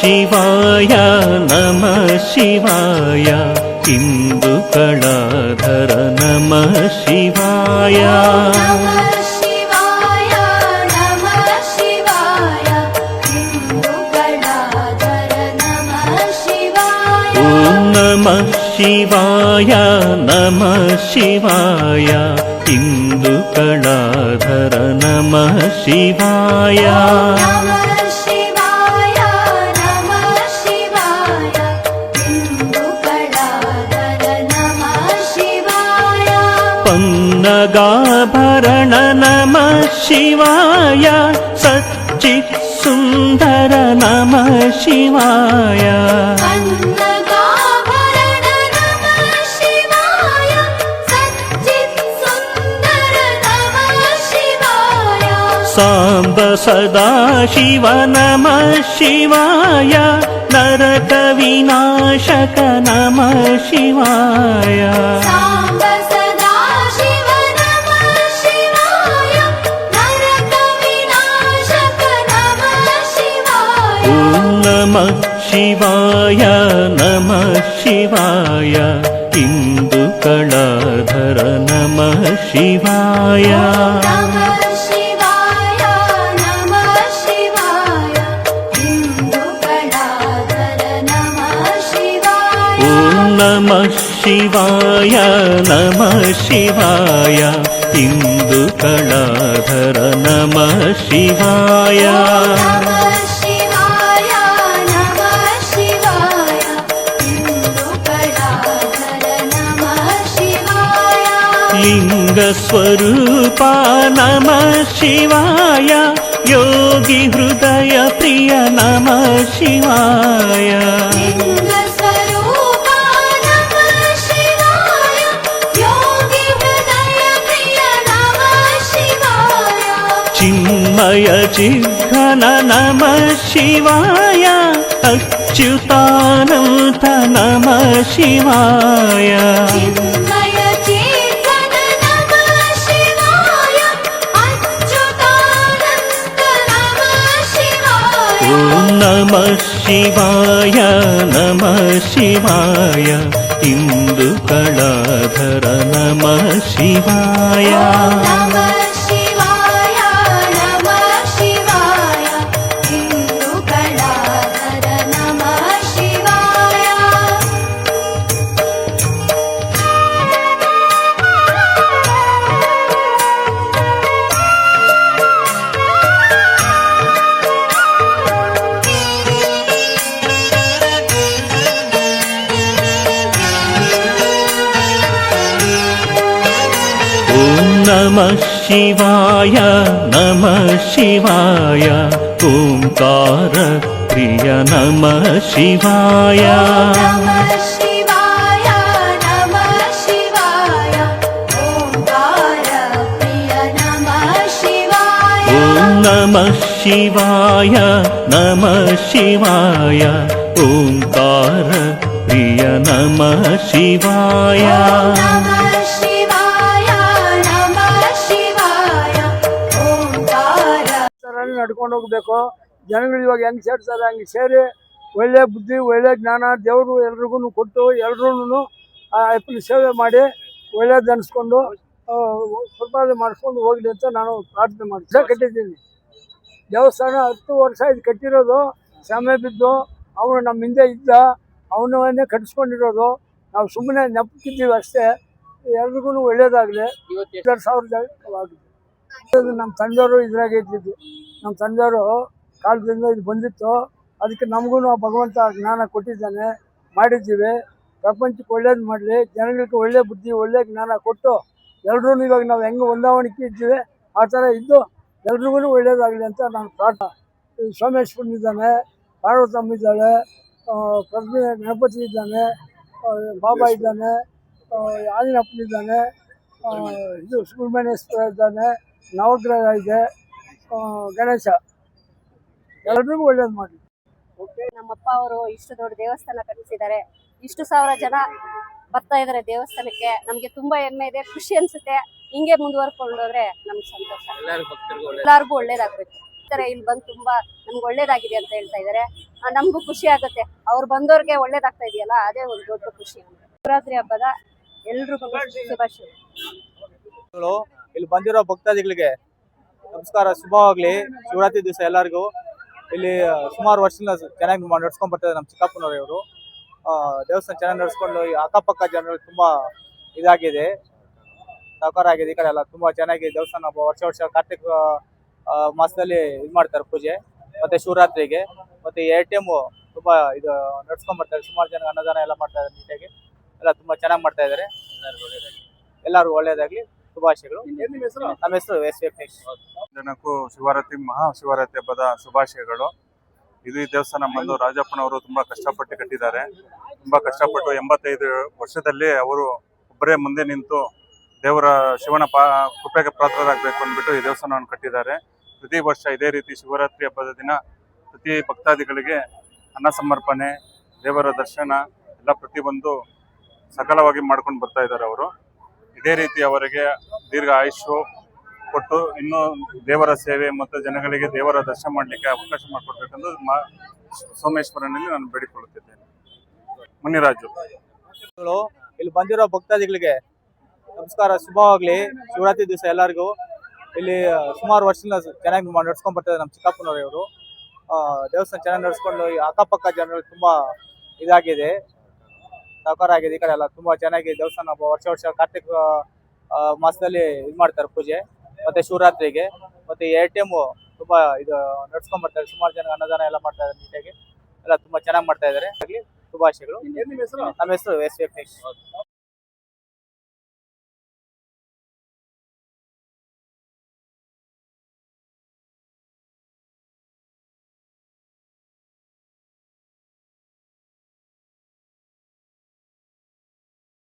ಶಿವಾಯ ನಮಃ ಶಿವಾಯ ಇಂದುಕಳಾಧರ ನಮಃ ಶಿವಾಯ ನಮಃ ಶಿವಾಯ ನಮಃ ಶಿವಾಯ ಇಂದುಕಳಾಧರ ನಮಃ ಶಿವಾಯ ಪನ್ನಗಾಭರಣ ನಮಃ ಶಿವಾಯ ಸಚ್ಚಿತ್ ಸುಂದರ ನಮಃ ಶಿವಾಯ ಸಾಂಬ ಸದಾಶಿವ ನಮಃ ಶಿವಾಯ ನರಕ ವಿನಾಶಕ ನಮಃ ಶಿವಾಯ ನಮಃ ಶಿವಾಯ ನಮಃ ಶಿವಾಯ ಇಂದುಕಳಾಧರ ನಮಃ ಶಿವಾಯ ನಮಃ ಶಿವಾಯ ನಮಃ ಶಿವಾಯ ಇಂದುಕಳಾಧರ ನಮಃ ಶಿವಾಯ ಲಿಂಗ ಸ್ವರೂಪ ನಮಃ ಶಿವಾಯ ಯೋಗಿ ಹೃದಯ ಪ್ರಿಯ ನಮಃ ಶಿವಾಯ ಚಿನ್ಮಯ ಚಿಘ್ನ ನಮಃ ಶಿವಾಯ ಅಚ್ಯುತಾನಂತ ನಮಃ ಶಿವಾಯ ನಮಃ ಶಿವಾಯ ನಮಃ ಶಿವಾಯ ಇಂದುಕಳಾಧರ ನಮಃ ಶಿವಾಯ ನಮಃ ಶಿವಾಯ ನಮಃ ಶಿವಾಯ ಓಂಕಾರ ಪ್ರಿಯ ನಮಃ ಶಿವಾಯ ನಮಃ ಶಿವಾಯ ನಮಃ ಶಿವಾಯ ಓಂಕಾರ ಪ್ರಿಯ ನಮಃ ಶಿವಾಯ ನಮಃ ಶಿವಾಯ ನಮಃ ಶಿವಾಯ ಓಂಕಾರ ಪ್ರಿಯ ನಮಃ ಶಿವಾಯ ನಡ್ಕೊಂಡು ಹೋಗ್ಬೇಕು. ಜನಗಳು ಇವಾಗ ಹೆಂಗ್ ಸೇರ್ತಾರೆ ಹಂಗೆ ಸೇರಿ ಒಳ್ಳೆ ಬುದ್ಧಿ ಒಳ್ಳೆ ಜ್ಞಾನ ದೇವರು ಎಲ್ರಿಗೂ ಕೊಟ್ಟು ಎಲ್ರೂ ಅಪ್ಪನ ಸೇವೆ ಮಾಡಿ ಒಳ್ಳೇದು ಅನಿಸ್ಕೊಂಡು ಸಂಪಾದನೆ ಮಾಡಿಸ್ಕೊಂಡು ಹೋಗ್ಲಿ ಅಂತ ನಾನು ಪ್ರಾರ್ಥನೆ ಮಾಡ್ತೀನಿ. ಕಟ್ಟಿದ್ದೀನಿ ದೇವಸ್ಥಾನ 10 ವರ್ಷ ಇದು ಕಟ್ಟಿರೋದು. ಸಮಯ ಬಿದ್ದು ಅವನು ನಮ್ಮ ಹಿಂದೆ ಇದ್ದ ಅವನವನ್ನೇ ಕಟ್ಟಿಸ್ಕೊಂಡಿರೋದು. ನಾವು ಸುಮ್ಮನೆ ನೆಪಕ್ಕಿದ್ದೀವಿ ಅಷ್ಟೇ. ಎಲ್ರಿಗೂ ಒಳ್ಳೇದಾಗಲಿ. 2000 ಆಗಿದೆ. ನಮ್ಮ ತಂದೆಯವರು ಇದ್ರಾಗೆ ಇದ್ದಿದ್ದು. ನಮ್ಮ ತಂದೆಯವರು ಕಾಲದಿಂದ ಇದು ಬಂದಿತ್ತು. ಅದಕ್ಕೆ ನಮಗೂ ಭಗವಂತ ಜ್ಞಾನ ಕೊಟ್ಟಿದ್ದಾನೆ, ಮಾಡಿದ್ದೀವಿ. ಪ್ರಪಂಚಕ್ಕೆ ಒಳ್ಳೇದು ಮಾಡಲಿ, ಜನಗಳಿಗೆ ಒಳ್ಳೆ ಬುದ್ಧಿ ಒಳ್ಳೆ ಜ್ಞಾನ ಕೊಟ್ಟು ಎಲ್ರೂ ಇವಾಗ ನಾವು ಹೆಂಗೆ ಹೊಂದಾವಣಿಕೆ ಇದ್ದೀವಿ ಆ ಥರ ಇದ್ದು ಎಲ್ರಿಗೂ ಒಳ್ಳೇದಾಗಲಿ ಅಂತ ನಾನು ಪ್ರಾರ್ಥನೆ. ಸೋಮೇಶ್ವರನಿದ್ದಾನೆ, ಪಾರ್ವತಮ್ಮ ಇದ್ದಾಳೆ, ಪ್ರಜ್ಞೆ ಗಣಪತಿ ಇದ್ದಾನೆ, ಬಾಬಾ ಇದ್ದಾನೆ, ಆಂಜನಪ್ಪನಿದ್ದಾನೆ, ಇದು ಸುಬ್ರಹ್ಮಣ್ಯೇಶ್ವರ ಇದ್ದಾನೆ, ನವಗ್ರಹ ಇದೆ, ಗಣೇಶ. ಎಲ್ರಿಗೂ ಒಳ್ಳೇದು ಮಾಡಲಿ. ನಮ್ಮಪ್ಪ ಅವರು ಇಷ್ಟು ದೊಡ್ಡ ದೇವಸ್ಥಾನ ಕಟ್ಟಿಸಿದ್ದಾರೆ. ಇಷ್ಟು ಸಾವಿರ ಜನ ಬರ್ತಾ ಇದಾರೆ ದೇವಸ್ಥಾನಕ್ಕೆ. ನಮ್ಗೆ ತುಂಬಾ ಹೆಮ್ಮೆ ಇದೆ, ಖುಷಿ ಅನ್ಸುತ್ತೆ. ಹಿಂಗೆ ಮುಂದುವರ್ಕೊಂಡು ಹೋದ್ರೆ ನಮ್ಗೆ ಸಂತೋಷ. ಎಲ್ಲಾರ್ಗು ಒಳ್ಳೇದಾಗ್ಬೇಕು. ತರ ಇಲ್ಲಿ ಬಂದು ತುಂಬಾ ನಮ್ಗೆ ಒಳ್ಳೇದಾಗಿದೆ ಅಂತ ಹೇಳ್ತಾ ಇದಾರೆ. ನಮಗೂ ಖುಷಿ ಆಗುತ್ತೆ. ಅವ್ರು ಬಂದವ್ರಿಗೆ ಒಳ್ಳೇದಾಗ್ತಾ ಇದೆಯಲ್ಲ, ಅದೇ ಒಂದು ದೊಡ್ಡ ಖುಷಿ. ಶಿವರಾತ್ರಿ ಹಬ್ಬದ ಎಲ್ರಿಗೂ ಶುಭಾಶಯಗಳು. ಇಲ್ಲಿ ಬಂದಿರೋ ಭಕ್ತಾದಿಗಳಿಗೆ ನಮಸ್ಕಾರ, ಶುಭವಾಗ್ಲಿ. ಶಿವರಾತ್ರಿ ದಿವಸ ಎಲ್ಲರಿಗೂ ಇಲ್ಲಿ ಸುಮಾರು ವರ್ಷದಿಂದ ಚೆನ್ನಾಗಿ ನಡ್ಸ್ಕೊಂಡ್ ಬರ್ತಾರೆ ನಮ್ಮ ಚಿಕ್ಕಪ್ಪನವರು. ಇವರು ದೇವಸ್ಥಾನ ಚೆನ್ನಾಗಿ ನಡ್ಸ್ಕೊಂಡು ಈ ಅಕ್ಕಪಕ್ಕ ಜನರು ತುಂಬಾ ಇದಾಗಿದೆ, ಸಹಕಾರ ಆಗಿದೆ. ಈ ಕಡೆ ಎಲ್ಲ ತುಂಬಾ ಚೆನ್ನಾಗಿ ದೇವಸ್ಥಾನ ವರ್ಷ ಕಾರ್ತಿಕ ಮಾಸದಲ್ಲಿ ಇದು ಮಾಡ್ತಾರೆ ಪೂಜೆ, ಮತ್ತೆ ಶಿವರಾತ್ರಿಗೆ ಮತ್ತೆ ATM ತುಂಬಾ ಇದು ನಡ್ಸ್ಕೊಂಡ್ ಬರ್ತಾರೆ. ಸುಮಾರು ಜನ ಅನ್ನದಾನ ಎಲ್ಲ ಮಾಡ್ತಾ ಇದ್ದಾರೆ ನೀಟಾಗಿ, ಎಲ್ಲ ತುಂಬಾ ಚೆನ್ನಾಗಿ ಮಾಡ್ತಾ ಇದ್ದಾರೆ. ಎಲ್ಲರಿಗೂ ಒಳ್ಳೇದಾಗ್ಲಿ, ಶುಭಾಶಯಗಳು. ನಮ್ಮ ಹೆಸರು ಎಸ್ ವೆಂಕಟೇಶ್. ಜನಕ್ಕೂ ಶಿವರಾತ್ರಿ ಮಹಾಶಿವರಾತ್ರಿ ಹಬ್ಬದ ಶುಭಾಶಯಗಳು. ಇದು ಈ ದೇವಸ್ಥಾನ ಬಂದು ರಾಜಪ್ಪನವರು ತುಂಬಾ ಕಷ್ಟಪಟ್ಟು ಕಟ್ಟಿದ್ದಾರೆ. ತುಂಬಾ ಕಷ್ಟಪಟ್ಟು 85 ವರ್ಷದಲ್ಲಿ ಅವರು ಒಬ್ಬರೇ ಮುಂದೆ ನಿಂತು ದೇವರ ಶಿವನ ಕೃಪೆಗೆ ಪಾತ್ರರಾಗಬೇಕು ಅಂದ್ಬಿಟ್ಟು ಈ ದೇವಸ್ಥಾನವನ್ನು ಕಟ್ಟಿದ್ದಾರೆ. ಪ್ರತಿ ವರ್ಷ ಇದೇ ರೀತಿ ಶಿವರಾತ್ರಿ ಹಬ್ಬದ ದಿನ ಪ್ರತಿ ಭಕ್ತಾದಿಗಳಿಗೆ ಅನ್ನ ಸಮರ್ಪಣೆ, ದೇವರ ದರ್ಶನ ಎಲ್ಲ ಪ್ರತಿಯೊಂದು ಸಕಲವಾಗಿ ಮಾಡ್ಕೊಂಡು ಬರ್ತಾ ಇದ್ದಾರೆ. ಅವರು ಇದೇ ರೀತಿ ಅವರಿಗೆ ದೀರ್ಘ ಆಯುಷ್ಯು ಕೊಟ್ಟು ಇನ್ನೂ ದೇವರ ಸೇವೆ ಮತ್ತು ಜನಗಳಿಗೆ ದೇವರ ದರ್ಶನ ಮಾಡಲಿಕ್ಕೆ ಅವಕಾಶ ಮಾಡಿಕೊಡ್ಬೇಕೆಂದು ಸೋಮೇಶ್ವರನಲ್ಲಿ ನಾನು ಬೇಡಿಕೊಳ್ಳುತ್ತಿದ್ದೇನೆ. ಮುನಿರಾಜು. ಇಲ್ಲಿ ಬಂದಿರೋ ಭಕ್ತಾದಿಗಳಿಗೆ ನಮಸ್ಕಾರ, ಶುಭವಾಗ್ಲಿ. ಶಿವರಾತ್ರಿ ದಿವಸ ಎಲ್ಲರಿಗೂ ಇಲ್ಲಿ ಸುಮಾರು ವರ್ಷದಿಂದ ಚೆನ್ನಾಗಿ ನಡ್ಸ್ಕೊಂಡ್ ಬರ್ತಾರೆ ನಮ್ಮ ಚಿಕ್ಕಪ್ಪನವರು. ಇವರು ದೇವಸ್ಥಾನ ಚೆನ್ನಾಗಿ ನಡ್ಸ್ಕೊಂಡು ಈ ಅಕ್ಕಪಕ್ಕ ಜನರು ತುಂಬಾ ಇದಾಗಿದೆ, ಸಹಕಾರ ಆಗಿದೆ. ಈ ಕಡೆ ಎಲ್ಲ ತುಂಬಾ ಚೆನ್ನಾಗಿ ದೇವಸ್ಥಾನ ವರ್ಷ ಕಾರ್ತಿಕ ಮಾಸದಲ್ಲಿ ಇದು ಮಾಡ್ತಾರೆ ಪೂಜೆ, ಮತ್ತೆ ಶಿವರಾತ್ರಿಗೆ ಮತ್ತೆ ATM ತುಂಬಾ ಇದು ನಡ್ಸ್ಕೊಂಡ್ ಬರ್ತಾರೆ. ಸುಮಾರು ಜನ ಅನ್ನದಾನ ಎಲ್ಲ ಮಾಡ್ತಾ ಇದ್ದಾರೆ ನೀಟಾಗಿ, ಎಲ್ಲ ತುಂಬಾ ಚೆನ್ನಾಗಿ ಮಾಡ್ತಾ ಇದ್ದಾರೆ. ಶುಭಾಶಯಗಳು. ನಮ್ಮ ಹೆಸರು ಎಸ್ ವೆಂಕಟೇಶ್.